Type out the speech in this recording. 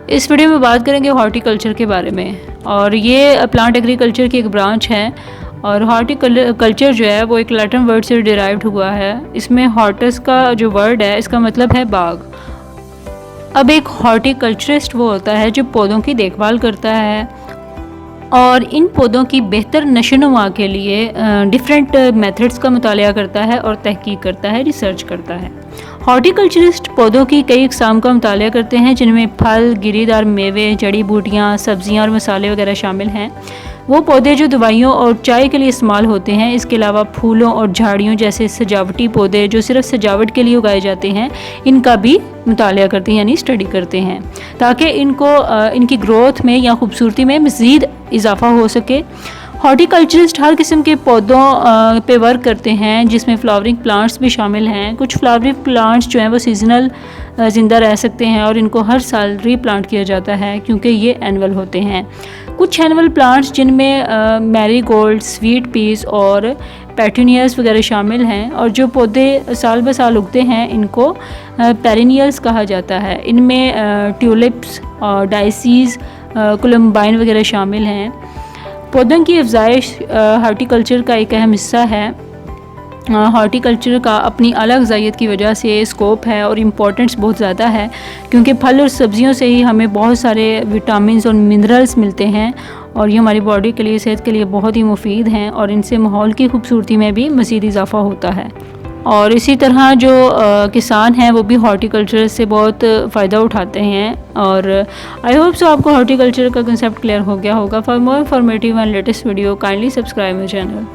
इस वीडियो में बात करेंगे हॉर्टिकल्चर के बारे में, और ये प्लांट एग्रीकल्चर की एक ब्रांच है। और हॉर्टिकल्चर जो है वो एक लैटिन वर्ड से डिराइव्ड हुआ है। इसमें हॉर्टस का जो वर्ड है इसका मतलब है बाग। अब एक हॉर्टिकल्चरिस्ट वो होता है जो पौधों की देखभाल करता है और इन पौधों की बेहतर नशोनुमा के लिए डिफरेंट मेथड्स का मुतालिया करता है और तहकीक करता है, रिसर्च करता है। हॉर्टिकल्चरिस्ट पौधों की कई इकसाम का मुतालिया करते हैं जिनमें फल, गिरीदार मेवे, जड़ी बूटियाँ, सब्जियाँ और मसाले वगैरह शामिल हैं। वो पौधे जो दवाइयों और चाय के लिए इस्तेमाल होते हैं, इसके अलावा फूलों और झाड़ियों जैसे सजावटी पौधे जो सिर्फ सजावट के लिए उगाए जाते हैं, इनका भी मुतालिया करते हैं यानी स्टडी करते हैं, ताकि इनकी ग्रोथ में या खूबसूरती में मज़ीद इजाफा हो सके। हॉर्टिकल्चरिस्ट हर किस्म के पौधों पे वर्क करते हैं जिसमें फ्लावरिंग प्लांट्स भी शामिल हैं। कुछ फ्लावरिंग प्लांट्स जो हैं वो सीजनल ज़िंदा रह सकते हैं और इनको हर साल रीप्लांट किया जाता है क्योंकि ये एनुअल होते हैं। कुछ एनुअल प्लांट्स जिनमें मैरीगोल्ड, स्वीट पीस और पेटूनियास वगैरह शामिल हैं, और जो पौधे साल ब साल उगते हैं इनको पेरिनियल्स कहा जाता है। इनमें ट्यूलिप्स, डाइसीज़, कोलम्बाइन वगैरह शामिल हैं। पौधों की अफजाइश हॉर्टिकल्चर का एक अहम हिस्सा है। हॉर्टिकल्चर का अपनी अलग ज़ायत की वजह से स्कोप है और इम्पोर्टेंस बहुत ज़्यादा है, क्योंकि फल और सब्जियों से ही हमें बहुत सारे विटामिन्स और मिनरल्स मिलते हैं और ये हमारी बॉडी के लिए, सेहत के लिए बहुत ही मुफीद हैं, और इनसे माहौल की खूबसूरती में भी मज़ीद इजाफा होता है। और इसी तरह जो किसान हैं वो भी हॉर्टिकल्चर से बहुत फ़ायदा उठाते हैं। और आई होप सो आपको हॉर्टिकल्चर का कंसेप्ट क्लियर हो गया होगा। For more informative and latest video kindly subscribe my channel.